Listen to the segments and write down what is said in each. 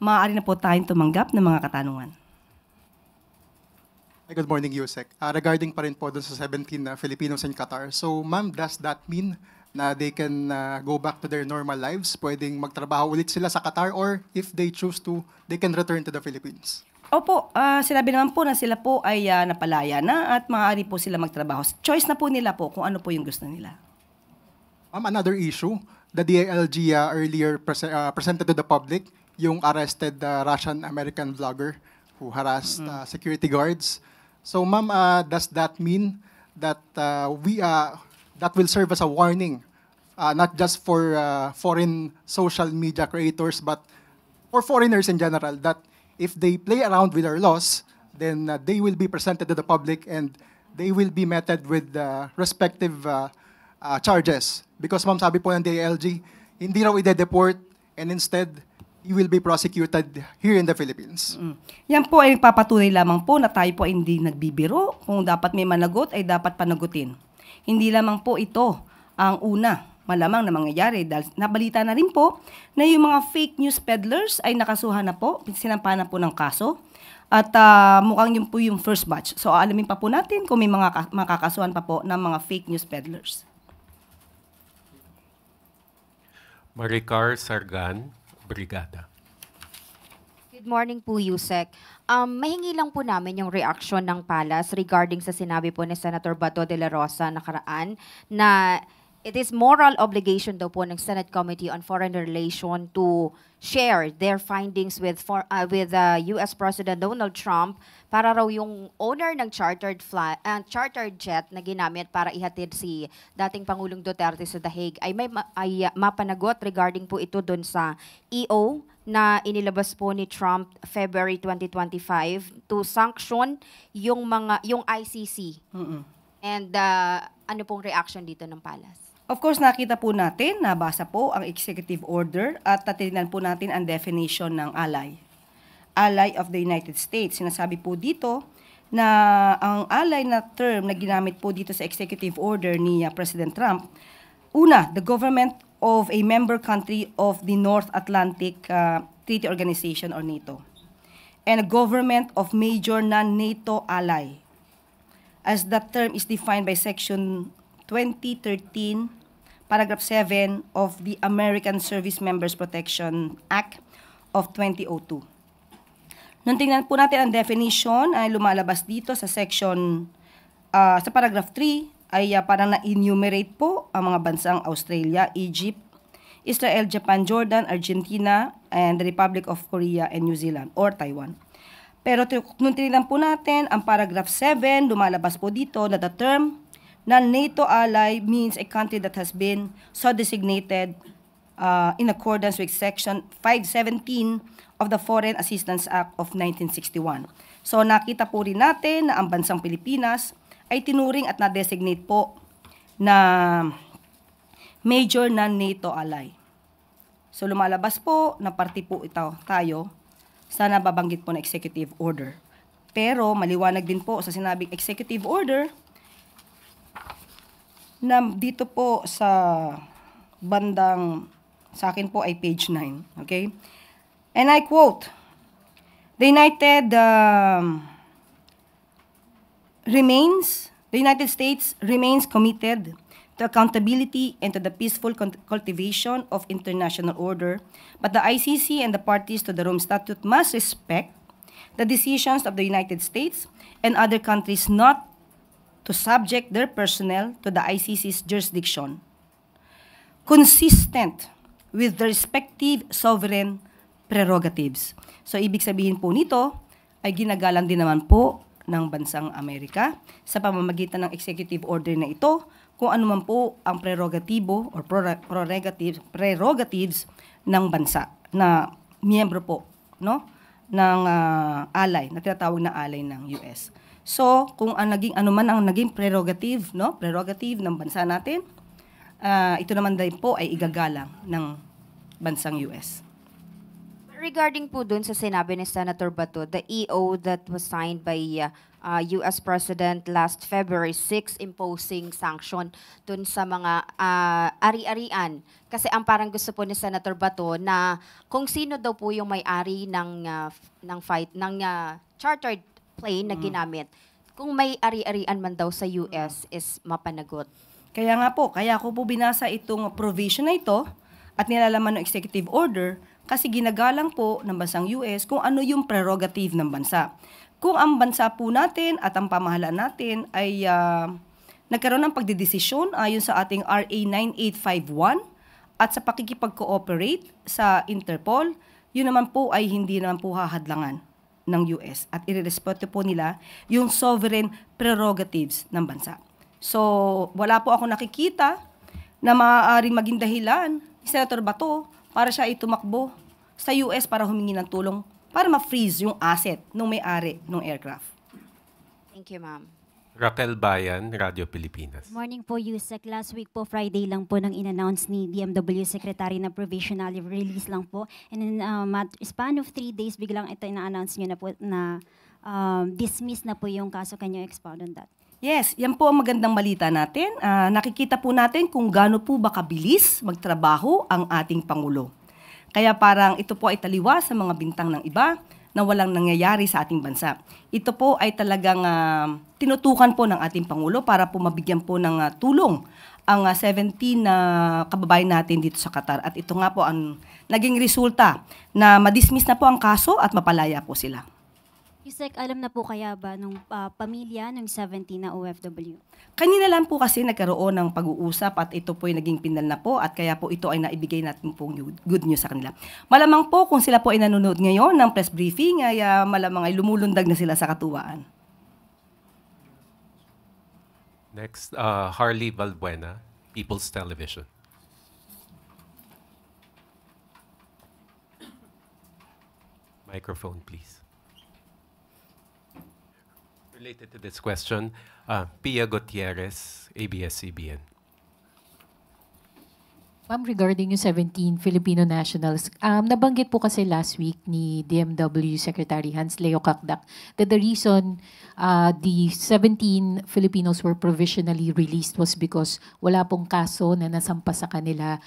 maaari na po tayong tumanggap ng mga katanungan. Good morning, Yusek. Regarding pa rin po dun sa 17 Filipinos in Qatar. So, ma'am, does that mean na they can go back to their normal lives? Pwedeng magtrabaho ulit sila sa Qatar, or if they choose to, they can return to the Philippines? Opo, sinabi naman po na sila po ay napalaya na at maaari po sila magtrabaho. Choice na po nila po kung ano po yung gusto nila. Ma'am, another issue, the DILG earlier presented to the public yung arrested Russian-American vlogger who harassed security guards. So, ma'am, does that mean that that will serve as a warning, not just for foreign social media creators, but for foreigners in general, that if they play around with our laws, then they will be presented to the public and they will be meted with respective charges? Because, ma'am, sabi po ng DILG, hindi raw ide-deport, and instead, you will be prosecuted here in the Philippines. Yan po ay papatunay lamang po na tayo po ay hindi nagbibiro. Kung dapat may managot, ay dapat panagutin. Hindi lamang po ito ang una malamang na mangyayari. Dahil nabalita na rin po na yung mga fake news peddlers ay nakasuhan na po, sinampahan na po ng kaso. At mukhang yun po yung first batch. So alamin pa po natin kung may mga makakasuhan pa po ng mga fake news peddlers. Maricar Sargan, Brigada. Good morning po, Yusek. Mahingi lang po namin yung reaction ng Palace regarding sa sinabi po ni Senator Bato de la Rosa nakaraan na it is moral obligation daw po ng Senate Committee on Foreign Relations to share their findings with US President Donald Trump para raw yung owner ng chartered jet na ginamit para ihatid si dating Pangulong Duterte sa The Hague ay mapanagot regarding po ito doon sa EO na inilabas po ni Trump February 2025 to sanction yung ICC. And ano pong reaction dito ng Palace? Of course, nakita po natin, nabasa po ang executive order at tatignan po natin ang definition ng ally. Ally of the United States. Sinasabi po dito na ang ally na term na ginamit po dito sa executive order ni President Trump, una, the government of a member country of the North Atlantic Treaty Organization or NATO, and a government of major non-NATO ally, as that term is defined by Section 2013, Paragraph 7 of the American Service Members Protection Act of 2002. Nung tingnan po natin ang definition ay lumalabas dito sa section, sa paragraph 3, ay parang na-enumerate po ang mga bansang Australia, Egypt, Israel, Japan, Jordan, Argentina, and the Republic of Korea and New Zealand or Taiwan. Pero nung tinignan po natin ang paragraph 7, lumalabas po dito na the term non-NATO ally means a country that has been so designated in accordance with Section 517 of the Foreign Assistance Act of 1961. So nakita po rin natin na ang bansang Pilipinas ay tinuring at na-designate po na major non-NATO ally. So lumalabas po na party po ito tayo sa nababanggit po na executive order. Pero maliwanag din po sa sinabing executive order na dito po sa bandang, sa akin po ay page 9, okay? And I quote, the United States remains committed to accountability and to the peaceful cultivation of international order, but the ICC and the parties to the Rome Statute must respect the decisions of the United States and other countries not to subject their personnel to the ICC's jurisdiction, consistent with the respective sovereign prerogatives. So, ibig sabihin po nito ay ginagalang din naman po ng bansang Amerika sa pamamagitan ng executive order na ito kung ano man po ang prerogatibo or prerogatives ng bansa na miyembro po no ng ally, na tinatawag na ally ng US. So, kung ano man ang naging prerogative ng bansa natin, ito naman din po ay igagalang ng bansang US. Regarding po dun sa sinabi ni Senator Bato, the EO that was signed by US President last February 6 imposing sanction dun sa mga ari-arian. Kasi ang parang gusto po ni Senator Bato na kung sino daw po yung may-ari ng chartered plane na ginamit, kung may ari-arian man daw sa US is mapanagot. Kaya nga po, kaya ko po binasa itong provision na ito at nilalaman ng executive order kasi ginagalang po ng bansang US kung ano yung prerogative ng bansa. Kung ang bansa po natin at ang pamahalaan natin ay nagkaroon ng pagdedesisyon ayon sa ating RA 9851 at sa pakikipag-cooperate sa Interpol, yun naman po ay hindi naman po hahadlangan ng US at irerespeto po nila yung sovereign prerogatives ng bansa. So, wala po ako nakikita na maaaring maging dahilan ni Senator Bato para siya itumakbo sa US para humingi ng tulong para ma-freeze yung asset ng may-ari ng aircraft. Thank you, ma'am. Raquel Bayan, Radio Pilipinas. Morning po, Yusek. Last week po, Friday lang po, nang in-announce ni DMW Secretary na provisionally release lang po. And in span of 3 days, biglang ito ina-announce nyo na po na dismiss na po yung kaso. Can you expound on that? Yes, yan po ang magandang balita natin. Nakikita po natin kung gaano po ba kabilis magtrabaho ang ating Pangulo. Kaya parang ito po ay taliwas sa mga bintang ng iba na walang nangyayari sa ating bansa. Ito po ay talagang tinutukan po ng ating Pangulo para po mabigyan po ng tulong ang 17 na kababayan natin dito sa Qatar. At ito nga po ang naging resulta na madismiss na po ang kaso at mapalaya po sila. Yusek, alam na po kaya ba nung pamilya ng 17 na OFW? Kanina lang po kasi nagkaroon ng pag-uusap at ito po ay naging pinal na po at kaya po ito ay naibigay natin pong good news sa kanila. Malamang po kung sila po ay nanonood ngayon ng press briefing ay malamang ay lumulundag na sila sa katuwaan. Next, Harley Balbuena, People's Television. Microphone, please. Related to this question, Pia Gutierrez, ABS-CBN. Ma'am, regarding yung 17 Filipino nationals, nabanggit po kasi last week ni DMW Secretary Hans Leo Kakdak that the reason the 17 Filipinos were provisionally released was because wala pong kaso na nasampa sa kanila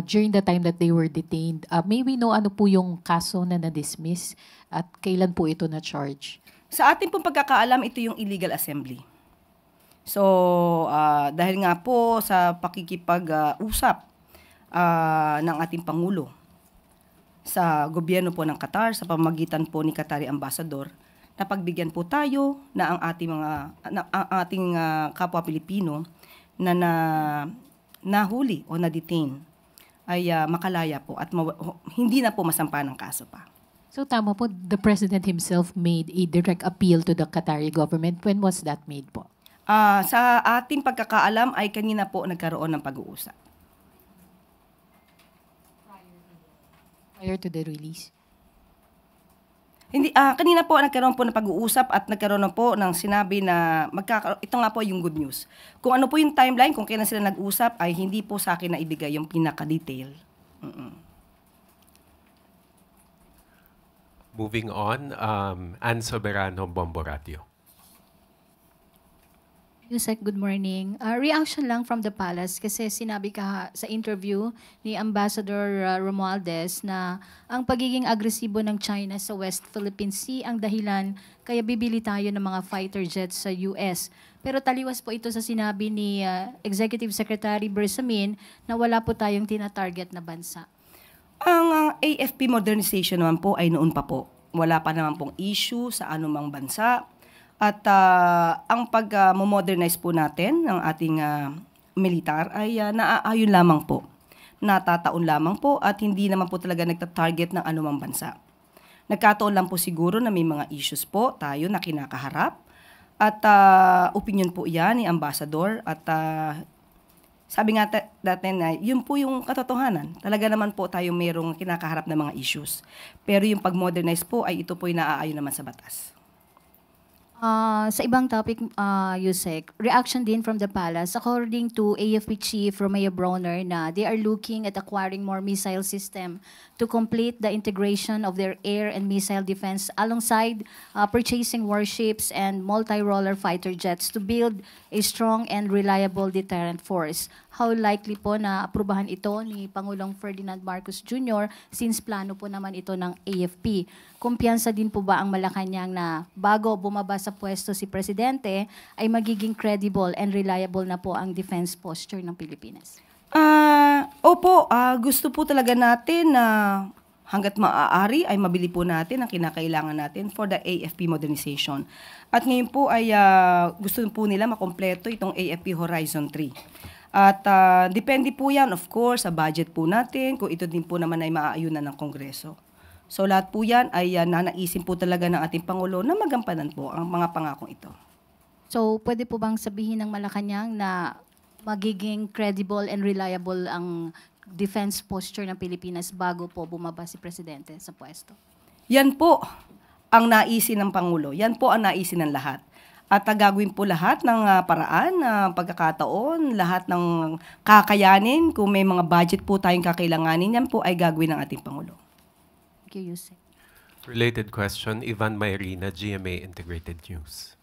during the time that they were detained. May we know ano po yung kaso na na-dismiss at kailan po ito na-charge? Sa ating pong pagkakaalam, ito yung illegal assembly. So, dahil nga po sa pakikipag-usap ng ating Pangulo sa gobyerno po ng Qatar, sa pamamagitan po ni Qatari Ambassador, napagbigyan po tayo na ang ating kapwa Pilipino na nahuli o na-detain ay makalaya po at hindi na po masampa ng kaso pa. So tama po, the President himself made a direct appeal to the Qatari government. When was that made po? Sa ating pagkakaalam ay kanina po nagkaroon ng pag-uusap. Prior to the release? Hindi, kanina po nagkaroon po ng pag-uusap at nagkaroon na po ng sinabi na ito nga po yung good news. Kung ano po yung timeline, kung kailan sila nag-usap, ay hindi po sa akin na ibigay yung pinaka-detail. Moving on, Ann Soberano, Bombo Radio. Yusek, good morning. Reaction lang from the palace kasi sinabi ka sa interview ni Ambassador Romualdez na ang pagiging agresibo ng China sa West Philippine Sea ang dahilan kaya bibili tayo ng mga fighter jets sa US. Pero taliwas po ito sa sinabi ni Executive Secretary Bersamin na wala po tayong tina-target na bansa. Ang AFP modernization naman po ay noon pa po. Wala pa naman pong issue sa anumang bansa. At ang pag-modernize po natin ng ating militar ay naaayon lamang po. Natataon lamang po at hindi naman po talaga nagta-target ng anumang bansa. Nagkataon lang po siguro na may mga issues po tayo na kinakaharap. At opinion po yan ni Ambassador. At sabi nga natin na yun po yung katotohanan. Talaga naman po tayo mayroong kinakaharap na mga issues. Pero yung pag-modernize po ay ito po yung naaayon naman sa batas. Sa ibang topic, Yusek, reaction din from the palace. According to AFP Chief Romeo Bronner, na they are looking at acquiring more missile system to complete the integration of their air and missile defense alongside purchasing warships and multi-roller fighter jets to build a strong and reliable deterrent force. How likely po na aprubahan ito ni Pangulong Ferdinand Marcos Jr. since plano po naman ito ng AFP? Kumpiyansa din po ba ang Malacanang na bago bumaba sa pwesto si Presidente ay magiging credible and reliable na po ang defense posture ng Pilipinas? Opo, gusto po talaga natin na hanggat maaari ay mabili po natin ang kinakailangan natin for the AFP modernization. At ngayon po ay gusto po nila makompleto itong AFP Horizon 3. At depende po yan, of course, sa budget po natin, kung ito din po naman ay maaayunan ng Kongreso. So lahat po yan ay nanaisin po talaga ng ating Pangulo na magampanan po ang mga pangakong ito. So, pwede po bang sabihin ng Malacanang na magiging credible and reliable ang defense posture ng Pilipinas bago po bumaba si Presidente sa pwesto? Yan po ang naisin ng Pangulo. Yan po ang naisin ng lahat. At gagawin po lahat ng paraan, pagkakataon, lahat ng kakayanin. Kung may mga budget po tayong kakailanganin, yan po ay gagawin ng ating Pangulo. Thank you, Yusek. Related question, Ivan Mayrina, GMA Integrated News.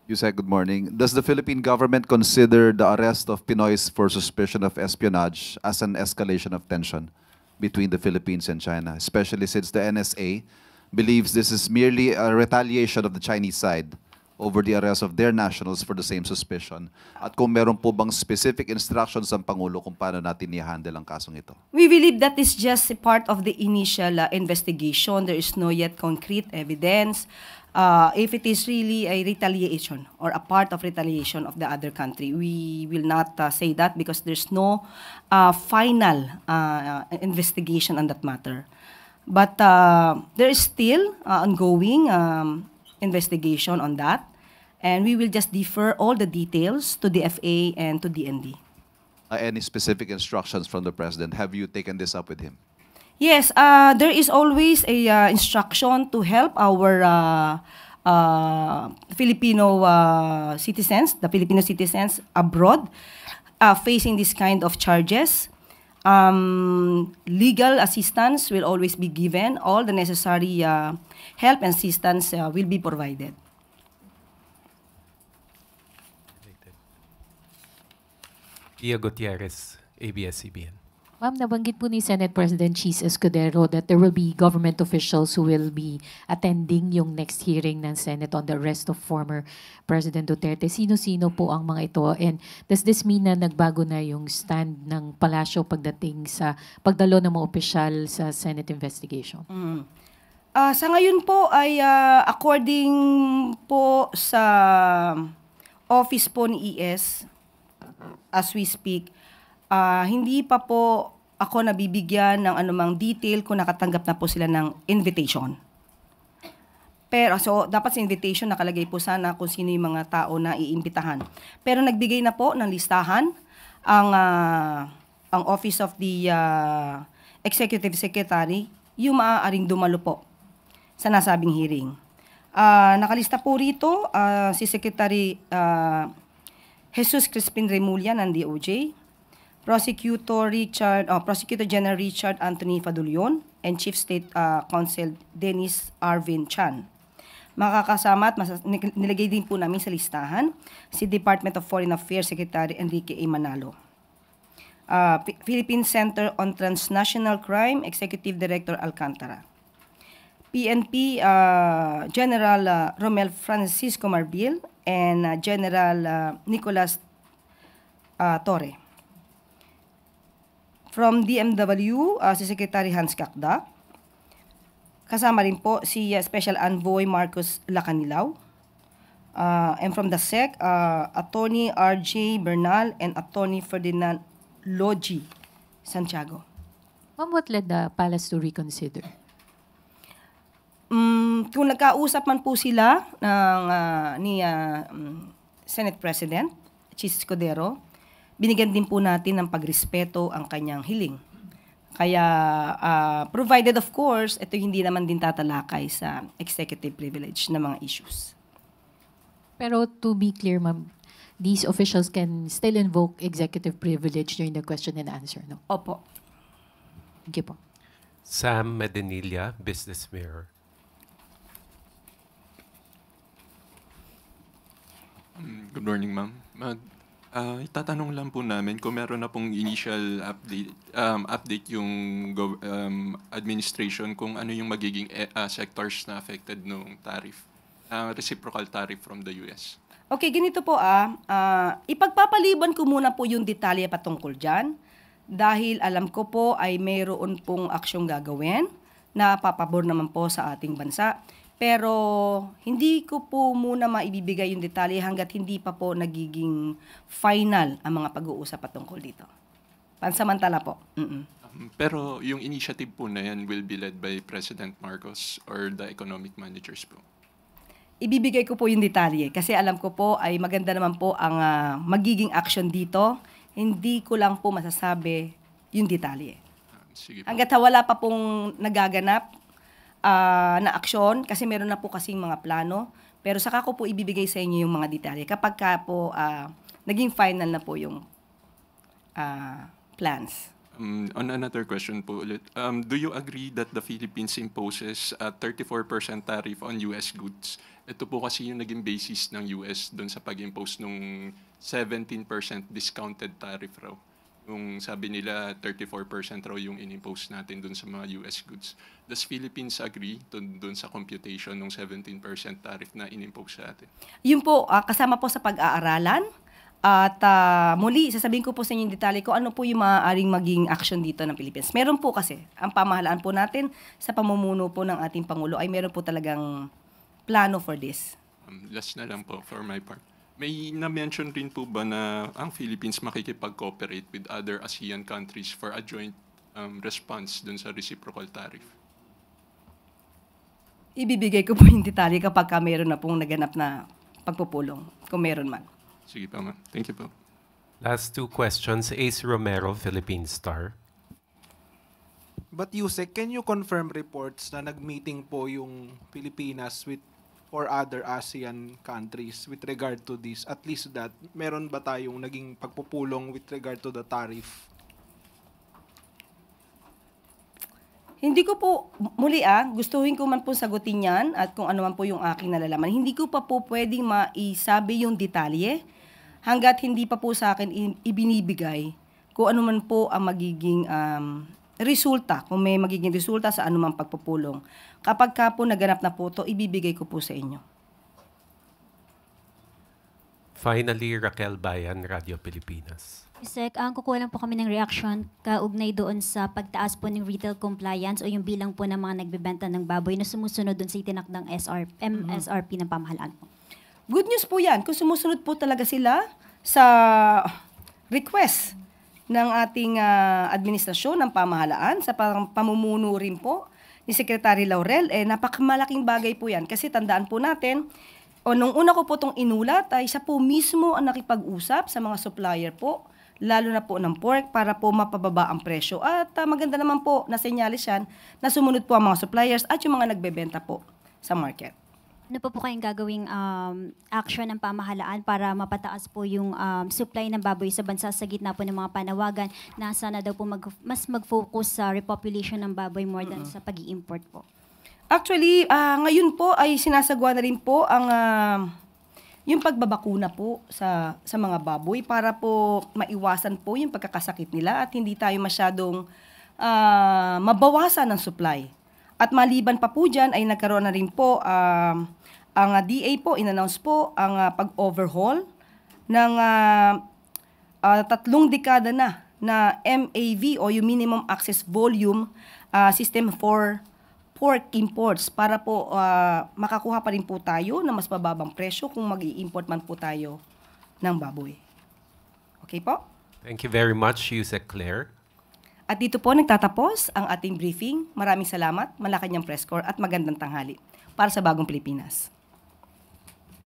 Yusek, good morning. Does the Philippine government consider the arrest of Pinoys for suspicion of espionage as an escalation of tension between the Philippines and China, especially since the NSA believes this is merely a retaliation of the Chinese side over the arrest of their nationals for the same suspicion? At kung meron po bang specific instructions ng Pangulo kung paano natin i-handle ang kasong ito? We believe that is just a part of the initial investigation. There is no yet concrete evidence. If it is really a retaliation or a part of retaliation of the other country, we will not say that because there's no final investigation on that matter. But there is still ongoing investigation on that, and we will just defer all the details to the FA and to DND. Any specific instructions from the President? Have you taken this up with him? Yes, there is always a instruction to help our Filipino citizens, the Filipino citizens abroad, facing this kind of charges. Legal assistance will always be given. All the necessary help and assistance will be provided. Ia Gutierrez, ABS-CBN. Ma'am, nabanggit po ni Senate President Cheese Escudero that there will be government officials who will be attending yung next hearing ng Senate on the arrest of former President Duterte. Sino-sino po ang mga ito? And does this mean na nagbago na yung stand ng palasyo pagdating sa pagdalo ng mga opisyal sa Senate investigation? Sa ngayon po ay according po sa office po ni ES, as we speak, hindi pa po ako nabibigyan ng anumang detail kung nakatanggap na po sila ng invitation. Pero so dapat sa invitation nakalagay po sana kung sino yung mga tao na iimbitahan. Pero nagbigay na po ng listahan ang Office of the Executive Secretary yung maaaring dumalo po sa nasabing hearing. Nakalista po rito si Secretary Jesus Crispin Remulla ng DOJ, Prosecutor General Richard Anthony Fadulion, and Chief State Counsel Dennis Arvin Chan. Makakasama at nilagay din po namin sa listahan si Department of Foreign Affairs Secretary Enrique A. Manalo. Philippine Center on Transnational Crime Executive Director Alcantara. PNP General Romel Francisco Marbil and General Nicolas Torre. From DMW, si Secretary Hans Kakda. Kasama rin po si Special Envoy Marcos Lacanilaw. And from the SEC, Attorney R.J. Bernal and Attorney Ferdinand Logi Santiago. Ma'am, what led the palace to reconsider? Kung nagkausap man po sila ni Senate President Cheese Escudero, binigyan din po natin ng pagrespeto ang kanyang hiling. Kaya, provided of course, ito hindi naman din tatalakay sa executive privilege na mga issues. Pero to be clear, ma'am, these officials can still invoke executive privilege during the question and answer, no? Opo. Thank you po. Sam Medinilla, Business Mirror. Good morning, ma'am. Itatanong lang po namin kung meron na pong initial update yung administration kung ano yung magiging sectors na affected ng tariff, reciprocal tariff from the US. Okay, ganito po ipagpapaliban ko muna po yung detalye patungkol dyan dahil alam ko po ay mayroon pong aksyong gagawin na papabor naman po sa ating bansa. Pero hindi ko po muna maibibigay yung detalye hanggat hindi pa po nagiging final ang mga pag-uusap patungkol dito. Pansamantala po. Pero yung initiative po na yan will be led by President Marcos or the economic managers po? Ibibigay ko po yung detalye kasi alam ko po ay maganda naman po ang magiging action dito. Hindi ko lang po masasabi yung detalye. Sige po. Hanggat wala pa pong nagaganap na aksyon kasi meron na po kasing mga plano. Pero saka ko po ibibigay sa inyo yung mga detalye kapag ka po naging final na po yung plans. On another question po ulit, do you agree that the Philippines imposes a 34% tariff on US goods? Ito po kasi yung naging basis ng US doon sa pag-impose ng 17% discounted tariff raw. Yung sabi nila 34% raw yung in-impose natin doon sa mga US goods. Does Philippines agree doon sa computation ng 17% tariff na in-impose sa atin? Yun po, kasama po sa pag-aaralan. At muli, sasabihin ko po sa inyo yung detalye ko ano po yung maaaring maging action dito ng Philippines. Meron po kasi, ang pamahalaan po natin sa pamumuno po ng ating Pangulo ay meron po talagang plano for this. Last na lang po for my part. May na-mention rin po ba na ang Philippines makikipag-cooperate with other ASEAN countries for a joint response dun sa reciprocal tariff? Ibibigay ko po yung detalye kapag meron na pong naganap na pagpupulong, kung meron man. Sige pa, ma'am. Thank you po. Last two questions. Ace Romero, Philippine Star. But Yusek, can you confirm reports na nag-meeting po yung Pilipinas with or other ASEAN countries with regard to this? At least that, meron ba tayong naging pagpupulong with regard to the tariff? Hindi ko po, muli gustuhin ko man po sagutin yan at kung ano man po yung aking nalalaman. Hindi ko pa po pwedeng maisabi yung detalye hanggat hindi pa po sa akin ibinibigay kung ano man po ang magiging resulta, kung may magiging resulta sa anumang pagpupulong. Kapag ka po naganap na po ito, ibibigay ko po sa inyo. Finally, Raquel Bayan, Radio Pilipinas. Sek, kukuha lang po kami ng reaction kaugnay doon sa pagtaas po ng retail compliance o yung bilang po ng mga nagbebenta ng baboy na sumusunod doon sa itinakdang MSRP ng pamahalaan po. Good news po yan. Kung sumusunod po talaga sila sa request ng ating administrasyon, ng pamahalaan, sa pamumuno rin po ni Secretary Laurel, napakamalaking bagay po yan. Kasi tandaan po natin, nung una ko po itong inulat, ay siya po mismo ang nakipag-usap sa mga supplier po, lalo na po ng pork, para po mapababa ang presyo. At maganda naman po na senyalis yan na sumunod po ang mga suppliers at yung mga nagbebenta po sa market. Ano po kayong gagawing action ng pamahalaan para mapataas po yung supply ng baboy sa bansa sa gitna po ng mga panawagan na sana daw po mas mag-focus sa repopulation ng baboy more than sa pag-i-import po? Actually, ngayon po ay sinasagwa na rin po ang yung pagbabakuna po sa mga baboy para po maiwasan po yung pagkakasakit nila at hindi tayo masyadong mabawasan ng supply. At maliban pa po dyan ay nagkaroon na rin po ang DA po, in-announce po ang pag-overhaul ng 3 dekada na MAV o yung Minimum Access Volume System for pork imports para po makakuha pa rin po tayo ng mas mababang presyo kung mag-i-import man po tayo ng baboy. Okay po? Thank you very much, Yusek Claire. At dito po nagtatapos ang ating briefing. Maraming salamat, Malacanang Press Corps at magandang tanghali para sa Bagong Pilipinas.